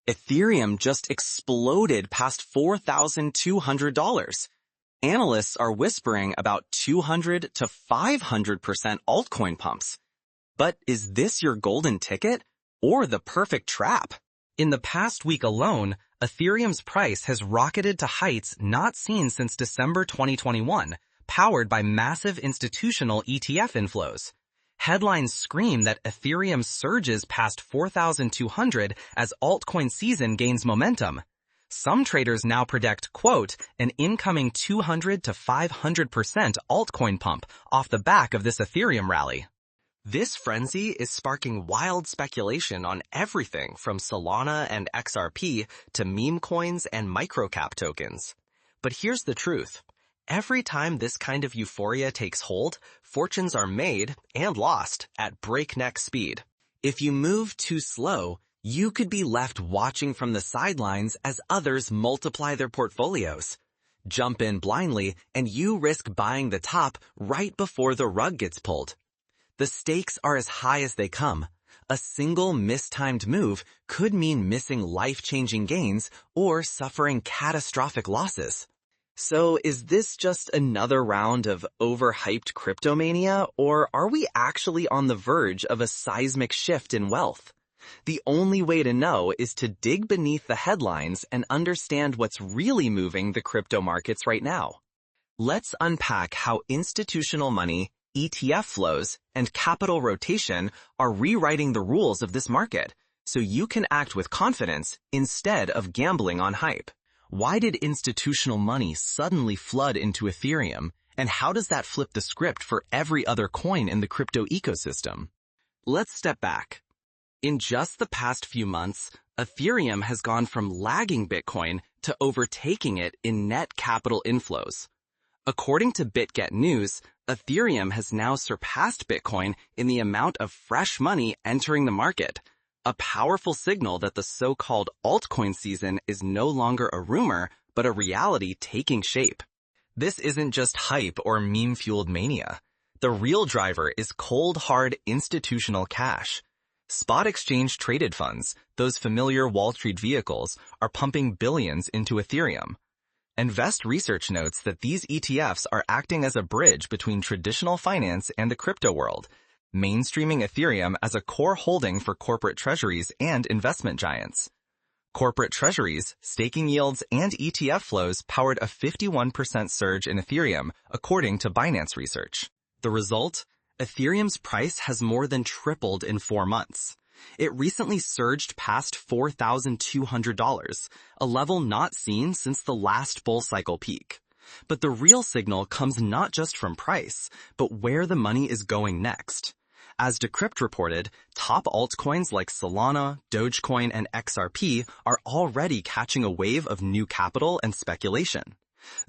Ethereum just exploded past $4,200. Analysts are whispering about 200 to 500% altcoin pumps. But is this your golden ticket or the perfect trap? In the past week alone, Ethereum's price has rocketed to heights not seen since December 2021, powered by massive institutional ETF inflows. Headlines scream that Ethereum surges past 4,200 as altcoin season gains momentum. Some traders now predict, quote, an incoming 200 to 500% altcoin pump off the back of this Ethereum rally. This frenzy is sparking wild speculation on everything from Solana and XRP to meme coins and microcap tokens. But here's the truth. Every time this kind of euphoria takes hold, fortunes are made and lost at breakneck speed. If you move too slow, you could be left watching from the sidelines as others multiply their portfolios. Jump in blindly and you risk buying the top right before the rug gets pulled. The stakes are as high as they come. A single mistimed move could mean missing life-changing gains or suffering catastrophic losses. So is this just another round of overhyped cryptomania, or are we actually on the verge of a seismic shift in wealth? The only way to know is to dig beneath the headlines and understand what's really moving the crypto markets right now. Let's unpack how institutional money, ETF flows, and capital rotation are rewriting the rules of this market, so you can act with confidence instead of gambling on hype. Why did institutional money suddenly flood into Ethereum, and how does that flip the script for every other coin in the crypto ecosystem? Let's step back. In just the past few months, Ethereum has gone from lagging Bitcoin to overtaking it in net capital inflows. According to BitGet News, Ethereum has now surpassed Bitcoin in the amount of fresh money entering the market, a powerful signal that the so-called altcoin season is no longer a rumor, but a reality taking shape. This isn't just hype or meme-fueled mania. The real driver is cold, hard institutional cash. Spot exchange-traded funds, those familiar Wall Street vehicles, are pumping billions into Ethereum. Invest Research notes that these ETFs are acting as a bridge between traditional finance and the crypto world, mainstreaming Ethereum as a core holding for corporate treasuries and investment giants. Corporate treasuries, staking yields, and ETF flows powered a 51% surge in Ethereum, according to Binance Research. The result? Ethereum's price has more than tripled in 4 months. It recently surged past $4,200, a level not seen since the last bull cycle peak. But the real signal comes not just from price, but where the money is going next. As Decrypt reported, top altcoins like Solana, Dogecoin, and XRP are already catching a wave of new capital and speculation.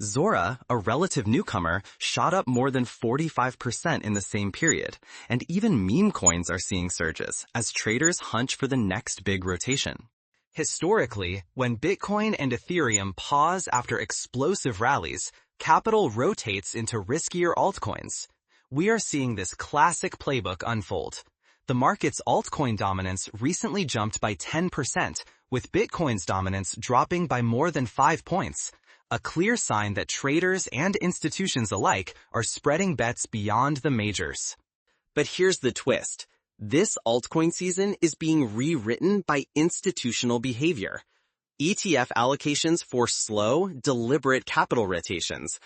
Zora, a relative newcomer, shot up more than 45% in the same period, and even meme coins are seeing surges as traders hunch for the next big rotation. Historically, when Bitcoin and Ethereum pause after explosive rallies, capital rotates into riskier altcoins. We are seeing this classic playbook unfold. The market's altcoin dominance recently jumped by 10%, with Bitcoin's dominance dropping by more than 5 points. A clear sign that traders and institutions alike are spreading bets beyond the majors. But here's the twist. This altcoin season is being rewritten by institutional behavior. ETF allocations force slow, deliberate capital rotations.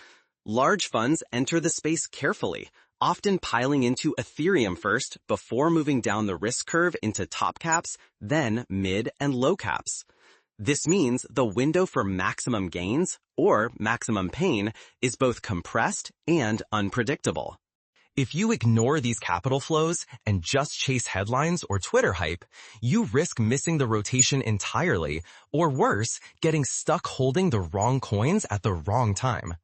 Large funds enter the space carefully, often piling into Ethereum first before moving down the risk curve into top caps, then mid and low caps. This means the window for maximum gains, or maximum pain, is both compressed and unpredictable. If you ignore these capital flows and just chase headlines or Twitter hype, you risk missing the rotation entirely, or worse, getting stuck holding the wrong coins at the wrong time.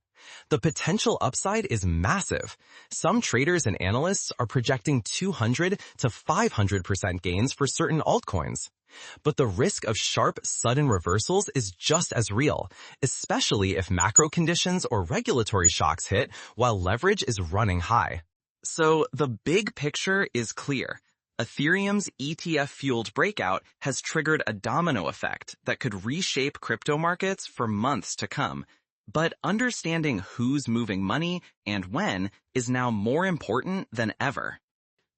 The potential upside is massive. Some traders and analysts are projecting 200 to 500% gains for certain altcoins. But the risk of sharp, sudden reversals is just as real, especially if macro conditions or regulatory shocks hit while leverage is running high. So the big picture is clear. Ethereum's ETF-fueled breakout has triggered a domino effect that could reshape crypto markets for months to come. But understanding who's moving money and when is now more important than ever.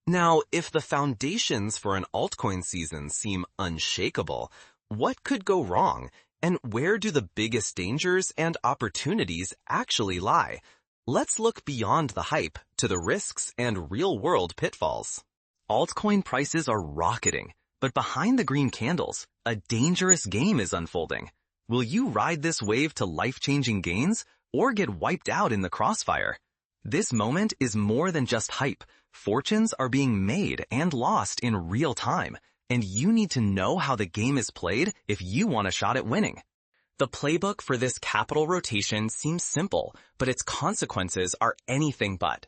Now, if the foundations for an altcoin season seem unshakable, what could go wrong? And where do the biggest dangers and opportunities actually lie? Let's look beyond the hype to the risks and real-world pitfalls. Altcoin prices are rocketing, but behind the green candles, a dangerous game is unfolding. Will you ride this wave to life-changing gains or get wiped out in the crossfire? This moment is more than just hype. Fortunes are being made and lost in real time, and you need to know how the game is played if you want a shot at winning. The playbook for this capital rotation seems simple, but its consequences are anything but.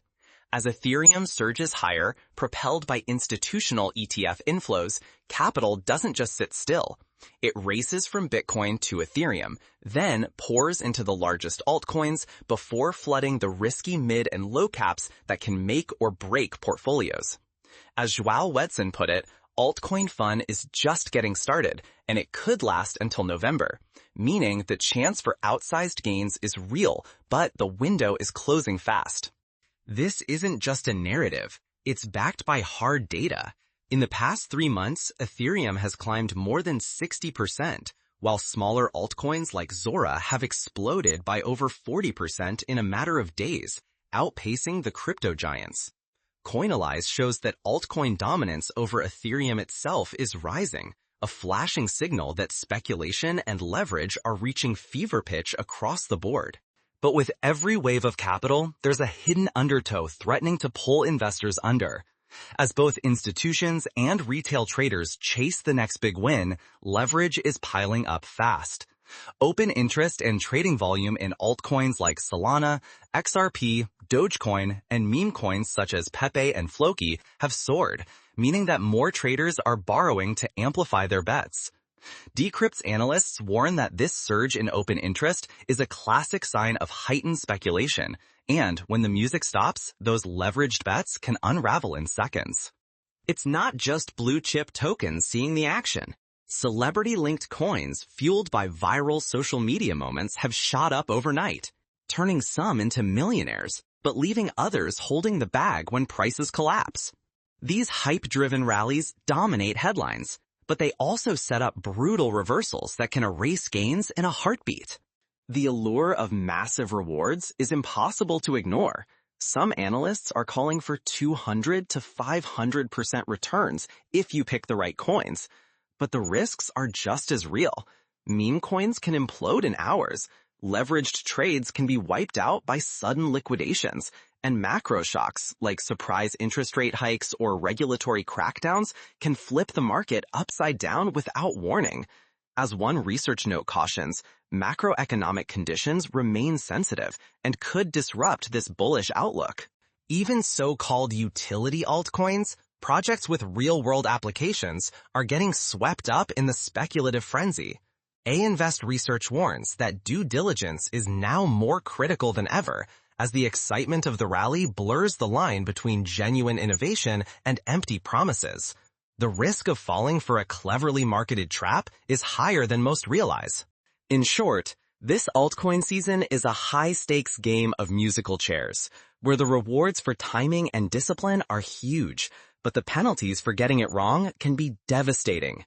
As Ethereum surges higher, propelled by institutional ETF inflows, capital doesn't just sit still. It races from Bitcoin to Ethereum, then pours into the largest altcoins before flooding the risky mid and low caps that can make or break portfolios. As Joao Wetson put it, altcoin fun is just getting started, and it could last until November, meaning the chance for outsized gains is real, but the window is closing fast. This isn't just a narrative, it's backed by hard data. In the past 3 months, Ethereum has climbed more than 60%, while smaller altcoins like Zora have exploded by over 40% in a matter of days, outpacing the crypto giants. Coinalyze shows that altcoin dominance over Ethereum itself is rising, a flashing signal that speculation and leverage are reaching fever pitch across the board. But with every wave of capital, there's a hidden undertow threatening to pull investors under. As both institutions and retail traders chase the next big win, leverage is piling up fast. Open interest and trading volume in altcoins like Solana, XRP, Dogecoin, and meme coins such as Pepe and Floki have soared, meaning that more traders are borrowing to amplify their bets. Decrypt's analysts warn that this surge in open interest is a classic sign of heightened speculation, and when the music stops, those leveraged bets can unravel in seconds. It's not just blue-chip tokens seeing the action. Celebrity-linked coins fueled by viral social media moments have shot up overnight, turning some into millionaires, but leaving others holding the bag when prices collapse. These hype-driven rallies dominate headlines, but they also set up brutal reversals that can erase gains in a heartbeat. The allure of massive rewards is impossible to ignore. Some analysts are calling for 200 to 500% returns if you pick the right coins. But the risks are just as real. Meme coins can implode in hours. Leveraged trades can be wiped out by sudden liquidations. And macro shocks, like surprise interest rate hikes or regulatory crackdowns, can flip the market upside down without warning. As one research note cautions, macroeconomic conditions remain sensitive and could disrupt this bullish outlook. Even so-called utility altcoins, projects with real-world applications, are getting swept up in the speculative frenzy. A-Invest research warns that due diligence is now more critical than ever, as the excitement of the rally blurs the line between genuine innovation and empty promises. The risk of falling for a cleverly marketed trap is higher than most realize. In short, this altcoin season is a high-stakes game of musical chairs, where the rewards for timing and discipline are huge, but the penalties for getting it wrong can be devastating.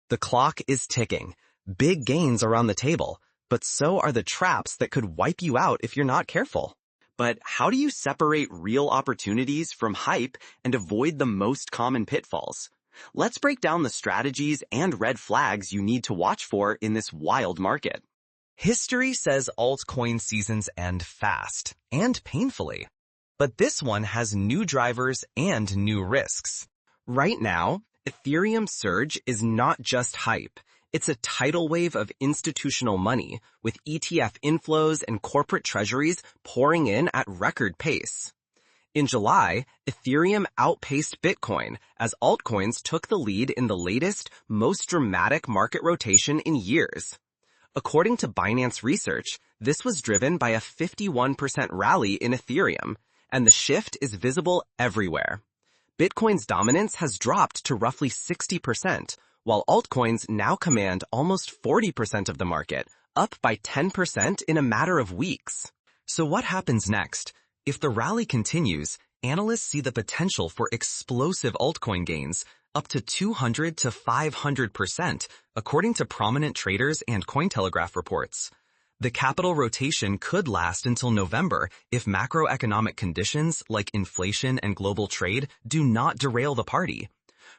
The clock is ticking. Big gains are on the table, but so are the traps that could wipe you out if you're not careful. But how do you separate real opportunities from hype and avoid the most common pitfalls? Let's break down the strategies and red flags you need to watch for in this wild market. History says altcoin seasons end fast and painfully, but this one has new drivers and new risks. Right now, Ethereum's surge is not just hype. It's a tidal wave of institutional money, with ETF inflows and corporate treasuries pouring in at record pace. In July, Ethereum outpaced Bitcoin as altcoins took the lead in the latest, most dramatic market rotation in years. According to Binance Research, this was driven by a 51% rally in Ethereum, and the shift is visible everywhere. Bitcoin's dominance has dropped to roughly 60%, while altcoins now command almost 40% of the market, up by 10% in a matter of weeks. So what happens next? If the rally continues, analysts see the potential for explosive altcoin gains, up to 200 to 500%, according to prominent traders and Cointelegraph reports. The capital rotation could last until November if macroeconomic conditions like inflation and global trade do not derail the party.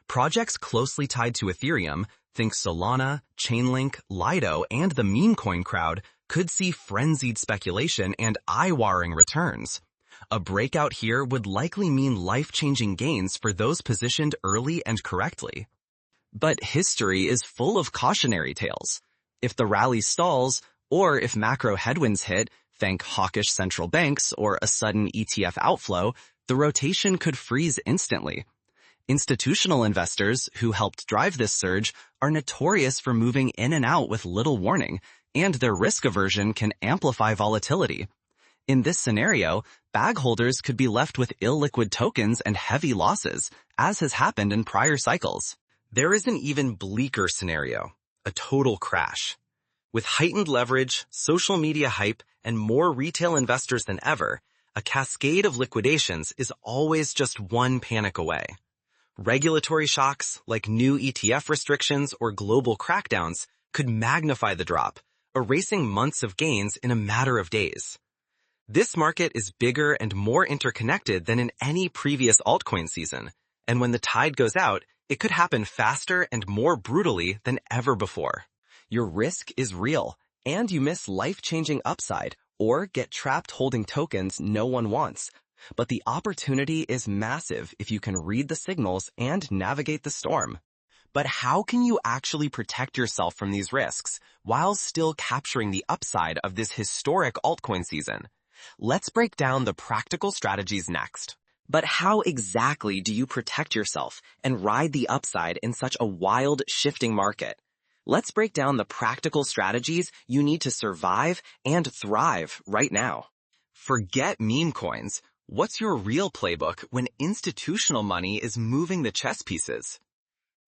Projects closely tied to Ethereum, think Solana, Chainlink, Lido, and the meme coin crowd, could see frenzied speculation and eye-watering returns. A breakout here would likely mean life-changing gains for those positioned early and correctly. But history is full of cautionary tales. If the rally stalls, or if macro headwinds hit, think hawkish central banks or a sudden ETF outflow, the rotation could freeze instantly. Institutional investors who helped drive this surge are notorious for moving in and out with little warning, and their risk aversion can amplify volatility. In this scenario, bag holders could be left with illiquid tokens and heavy losses, as has happened in prior cycles. There is an even bleaker scenario, a total crash. With heightened leverage, social media hype, and more retail investors than ever, a cascade of liquidations is always just one panic away. Regulatory shocks, like new ETF restrictions or global crackdowns, could magnify the drop, erasing months of gains in a matter of days. This market is bigger and more interconnected than in any previous altcoin season, and when the tide goes out, it could happen faster and more brutally than ever before. Your risk is real, and you miss life-changing upside or get trapped holding tokens no one wants. But the opportunity is massive if you can read the signals and navigate the storm. But how can you actually protect yourself from these risks while still capturing the upside of this historic altcoin season? Let's break down the practical strategies next. But how exactly do you protect yourself and ride the upside in such a wild, shifting market? Let's break down the practical strategies you need to survive and thrive right now. Forget meme coins. What's your real playbook when institutional money is moving the chess pieces?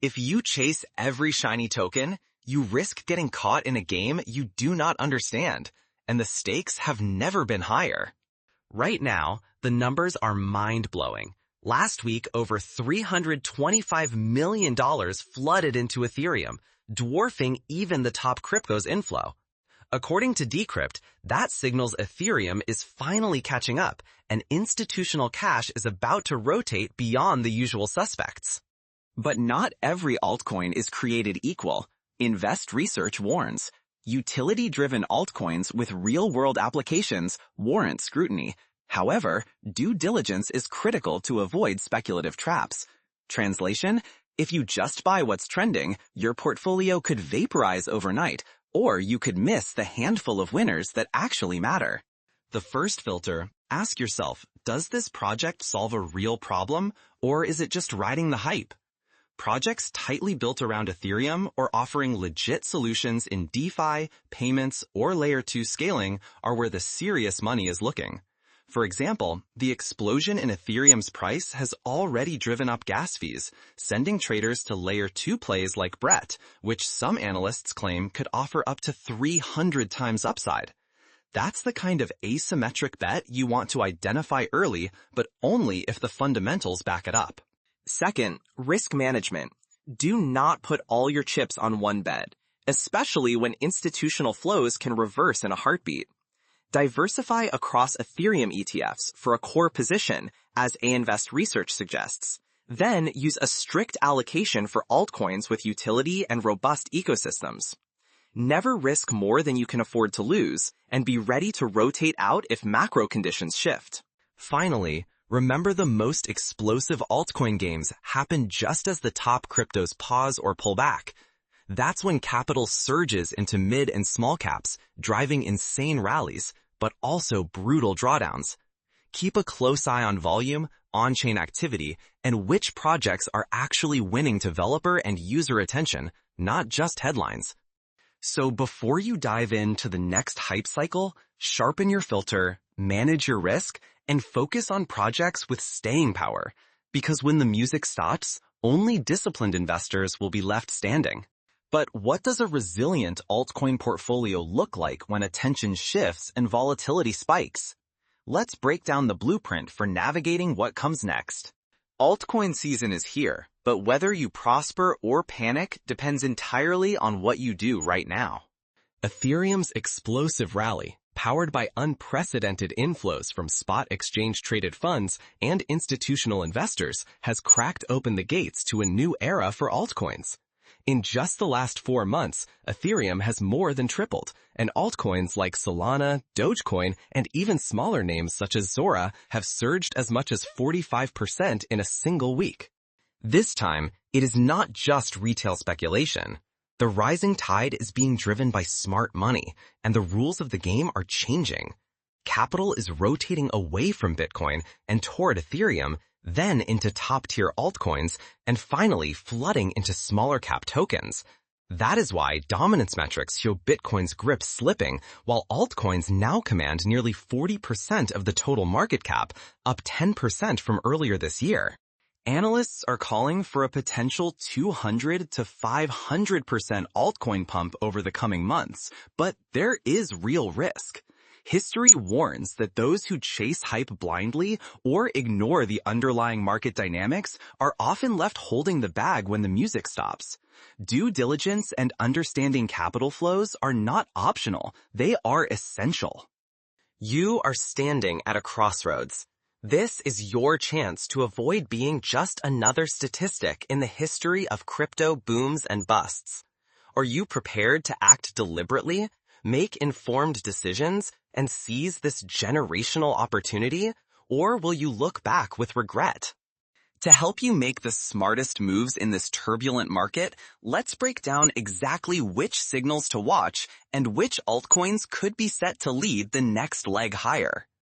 If you chase every shiny token, you risk getting caught in a game you do not understand, and the stakes have never been higher. Right now, the numbers are mind-blowing. Last week, over $325 million flooded into Ethereum, dwarfing even the top crypto's inflow. According to Decrypt, that signals Ethereum is finally catching up, and institutional cash is about to rotate beyond the usual suspects. But not every altcoin is created equal. Invest Research warns. Utility-driven altcoins with real-world applications warrant scrutiny. However, due diligence is critical to avoid speculative traps. Translation: if you just buy what's trending, your portfolio could vaporize overnight, or you could miss the handful of winners that actually matter. The first filter, ask yourself, does this project solve a real problem, or is it just riding the hype? Projects tightly built around Ethereum or offering legit solutions in DeFi, payments, or Layer 2 scaling are where the serious money is looking. For example, the explosion in Ethereum's price has already driven up gas fees, sending traders to Layer 2 plays like Brett, which some analysts claim could offer up to 300 times upside. That's the kind of asymmetric bet you want to identify early, but only if the fundamentals back it up. Second, risk management. Do not put all your chips on one bet, especially when institutional flows can reverse in a heartbeat. Diversify across Ethereum ETFs for a core position, as Invest Research suggests. Then use a strict allocation for altcoins with utility and robust ecosystems. Never risk more than you can afford to lose, and be ready to rotate out if macro conditions shift. Finally, remember the most explosive altcoin games happen just as the top cryptos pause or pull back. That's when capital surges into mid and small caps, driving insane rallies, but also brutal drawdowns. Keep a close eye on volume, on-chain activity, and which projects are actually winning developer and user attention, not just headlines. So before you dive into the next hype cycle, sharpen your filter, manage your risk, and focus on projects with staying power. Because when the music stops, only disciplined investors will be left standing. But what does a resilient altcoin portfolio look like when attention shifts and volatility spikes? Let's break down the blueprint for navigating what comes next. Altcoin season is here, but whether you prosper or panic depends entirely on what you do right now. Ethereum's explosive rally, powered by unprecedented inflows from spot exchange-traded funds and institutional investors, has cracked open the gates to a new era for altcoins. In just the last 4 months, Ethereum has more than tripled, and altcoins like Solana, Dogecoin, and even smaller names such as Zora have surged as much as 45% in a single week. This time, it is not just retail speculation. The rising tide is being driven by smart money, and the rules of the game are changing. Capital is rotating away from Bitcoin and toward Ethereum, then into top-tier altcoins, and finally flooding into smaller-cap tokens. That is why dominance metrics show Bitcoin's grip slipping, while altcoins now command nearly 40% of the total market cap, up 10% from earlier this year. Analysts are calling for a potential 200 to 500% altcoin pump over the coming months, but there is real risk. History warns that those who chase hype blindly or ignore the underlying market dynamics are often left holding the bag when the music stops. Due diligence and understanding capital flows are not optional, they are essential. You are standing at a crossroads. This is your chance to avoid being just another statistic in the history of crypto booms and busts. Are you prepared to act deliberately, make informed decisions, and seize this generational opportunity, or will you look back with regret? To help you make the smartest moves in this turbulent market, let's break down exactly which signals to watch and which altcoins could be set to lead the next leg higher.